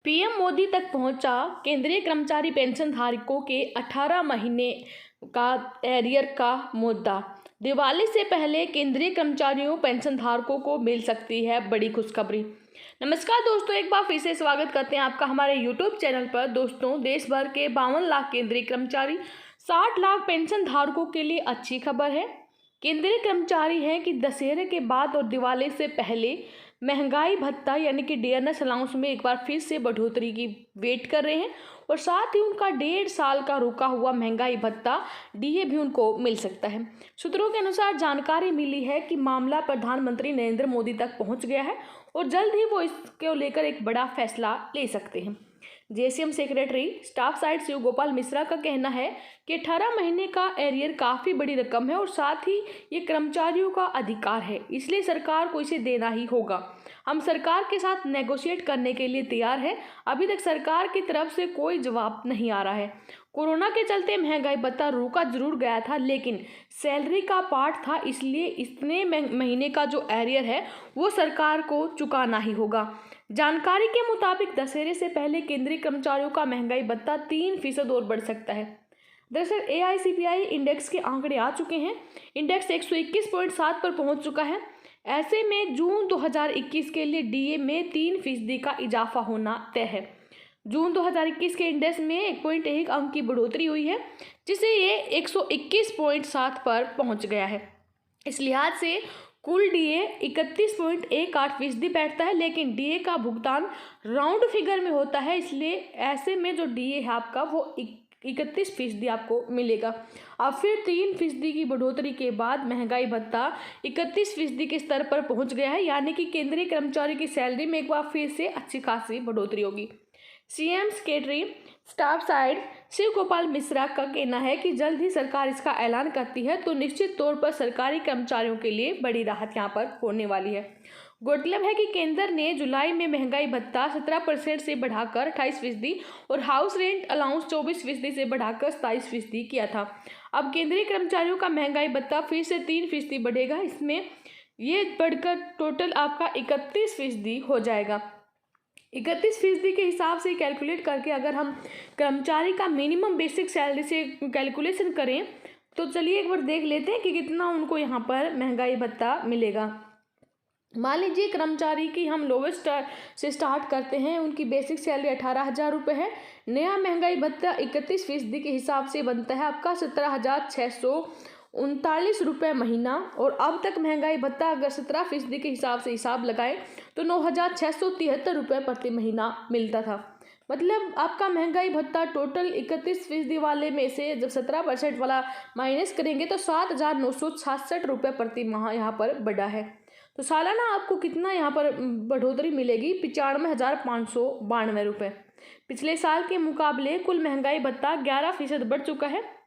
PM Modi तक पहुंचा केंद्रीय कर्मचारी पेंशन धारकों के 18 महीने का एरियर का मुद्दा। दिवाली से पहले केंद्रीय कर्मचारियों पेंशन धारकों को मिल सकती है बड़ी खुशखबरी। नमस्कार दोस्तों, एक बार फिर से स्वागत करते हैं आपका हमारे यूट्यूब चैनल पर। दोस्तों, देश भर के 52 लाख केंद्रीय कर्मचारी 60 लाख पेंशन धारकों के लिए अच्छी खबर है। केंद्रीय कर्मचारी हैं कि दशहरे के बाद और दिवाली से पहले महंगाई भत्ता यानी कि डियरनेस अलाउंस में एक बार फिर से बढ़ोतरी की वेट कर रहे हैं और साथ ही उनका 1.5 साल का रुका हुआ महंगाई भत्ता डीए भी उनको मिल सकता है। सूत्रों के अनुसार जानकारी मिली है कि मामला प्रधानमंत्री नरेंद्र मोदी तक पहुंच गया है और जल्द ही वो इसको लेकर एक बड़ा फैसला ले सकते हैं। JCM secretary staff side Shiv Gopal Mishra का कहना है कि 18 महीने का एरियर काफ़ी बड़ी रकम है और साथ ही ये कर्मचारियों का अधिकार है, इसलिए सरकार को इसे देना ही होगा। हम सरकार के साथ नेगोशिएट करने के लिए तैयार हैं। अभी तक सरकार की तरफ से कोई जवाब नहीं आ रहा है। कोरोना के चलते महंगाई भत्ता रुका जरूर गया था, लेकिन सैलरी का पार्ट था, इसलिए इतने महीने का जो एरियर है वो सरकार को चुकाना ही होगा। जानकारी के मुताबिक दशहरे से पहले केंद्रीय कर्मचारियों का महंगाई भत्ता 3% और बढ़ सकता है। दरअसल AICPI इंडेक्स के आंकड़े आ चुके हैं। इंडेक्स 121.7 पर पहुंच चुका है। ऐसे में जून 2021 के लिए डीए में 3% का इजाफा होना तय है। जून 2021 के इंडेक्स में 1.1 अंक की बढ़ोतरी हुई है, जिससे ये 121.7 पर पहुंच गया है। इस लिहाज से कुल डीए 31.18% बैठता है, लेकिन डीए का भुगतान राउंड फिगर में होता है, इसलिए ऐसे में जो डीए है आपका वो 31% आपको मिलेगा। अब फिर 3% की बढ़ोतरी के बाद महंगाई भत्ता 31% के स्तर पर पहुंच गया है, यानी कि केंद्रीय कर्मचारी की सैलरी में एक बार फिर से अच्छी खासी बढ़ोतरी होगी। CM secretary staff side Shiv Gopal Mishra का कहना है कि जल्द ही सरकार इसका ऐलान करती है तो निश्चित तौर पर सरकारी कर्मचारियों के लिए बड़ी राहत यहाँ पर होने वाली है। गौरतलब है कि केंद्र ने जुलाई में महंगाई भत्ता 17% से बढ़ाकर 28% और हाउस रेंट अलाउंस 24% से बढ़ाकर 27% किया था। अब केंद्रीय कर्मचारियों का महंगाई भत्ता फिर से 3% बढ़ेगा। इसमें ये बढ़कर टोटल आपका 31% हो जाएगा। 31% के हिसाब से कैलकुलेट करके अगर हम कर्मचारी का मिनिमम बेसिक सैलरी से कैलकुलेशन करें तो चलिए एक बार देख लेते हैं कि कितना उनको यहाँ पर महंगाई भत्ता मिलेगा। मान लीजिए कर्मचारी की हम लोवेस्ट से स्टार्ट करते हैं, उनकी बेसिक सैलरी 18,000 रुपये है। नया महंगाई भत्ता 31% के हिसाब से बनता है आपका 17,639 रुपये महीना, और अब तक महंगाई भत्ता अगर 17% के हिसाब से हिसाब लगाए तो 9,673 रुपये प्रति महीना मिलता था। मतलब आपका महंगाई भत्ता टोटल 31% वाले में से जब 17% वाला माइनस करेंगे तो 7,966 रुपये प्रति माह यहाँ पर बढ़ा है। तो सालाना आपको कितना यहाँ पर बढ़ोतरी मिलेगी? 95,592 रुपये। पिछले साल के मुकाबले कुल महंगाई भत्ता 11% बढ़ चुका है।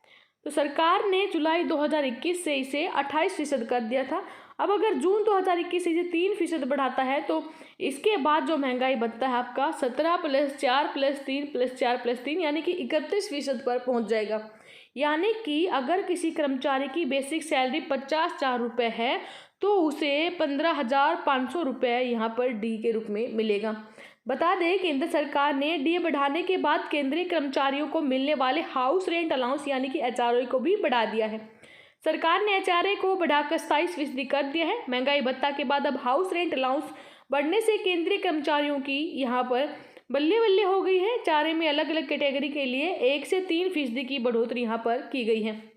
तो सरकार ने जुलाई 2021 से इसे 28% कर दिया था। अब अगर जून 2021 से इसे 3% बढ़ाता है तो इसके बाद जो महंगाई भत्ता है आपका 17 + 4 + 3 + 4 + 3 यानी कि 31% पर पहुंच जाएगा। यानी कि अगर किसी कर्मचारी की बेसिक सैलरी 50,000 रुपये है तो उसे 15,500 रुपये यहाँ पर डी के रूप में मिलेगा। बता दें केंद्र सरकार ने डीए बढ़ाने के बाद केंद्रीय कर्मचारियों को मिलने वाले हाउस रेंट अलाउंस यानी कि HRA को भी बढ़ा दिया है। सरकार ने HRA को बढ़ाकर 27% कर दिया है। महंगाई भत्ता के बाद अब हाउस रेंट अलाउंस बढ़ने से केंद्रीय कर्मचारियों की यहाँ पर बल्ले बल्ले हो गई है। HRA में अलग अलग कैटेगरी के लिए 1 से 3% की बढ़ोतरी यहाँ पर की गई है।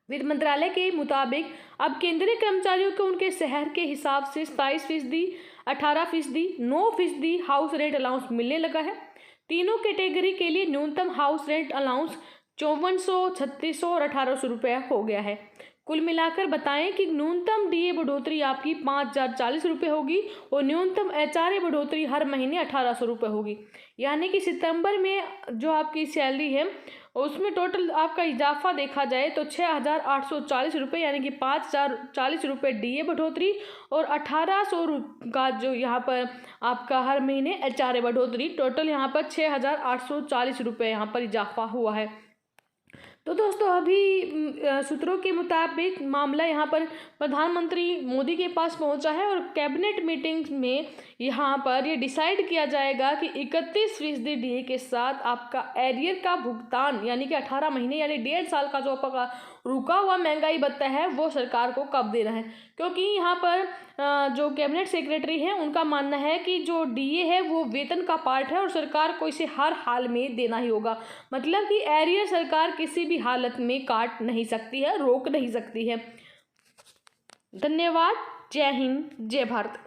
वित्त मंत्रालय के मुताबिक अब केंद्रीय कर्मचारियों को उनके शहर के हिसाब से 27%, 18%, 9% हाउस रेंट अलाउंस मिलने लगा है। तीनों कैटेगरी के लिए न्यूनतम हाउस रेंट अलाउंस 5400, 3600 और 1800 रुपये हो गया है। कुल मिलाकर बताएं कि न्यूनतम डीए बढ़ोतरी आपकी 5,040 रुपये होगी और न्यूनतम HRA बढ़ोतरी हर महीने 1,800 रुपये होगी। यानी कि सितंबर में जो आपकी सैलरी है उसमें टोटल आपका इजाफा देखा जाए तो 6,840 रुपये यानी कि 5,040 रुपये डीए बढ़ोतरी और 1,800 का जो यहाँ पर आपका हर महीने HRA बढ़ोतरी, टोटल यहाँ पर 6,840 रुपये यहाँ पर इजाफा हुआ है। तो दोस्तों अभी सूत्रों के मुताबिक मामला यहाँ पर प्रधानमंत्री मोदी के पास पहुँचा है और कैबिनेट मीटिंग में यहाँ पर ये डिसाइड किया जाएगा कि 31% डीए के साथ आपका एरियर का भुगतान यानी कि 18 महीने यानी 1.5 साल का जो आपका रुका हुआ महंगाई भत्ता है वो सरकार को कब देना है, क्योंकि यहाँ पर जो कैबिनेट सेक्रेटरी हैं उनका मानना है कि जो डीए है वो वेतन का पार्ट है और सरकार को इसे हर हाल में देना ही होगा। मतलब कि एरियर सरकार किसी भी हालत में काट नहीं सकती है, रोक नहीं सकती है। धन्यवाद। जय हिंद, जय भारत।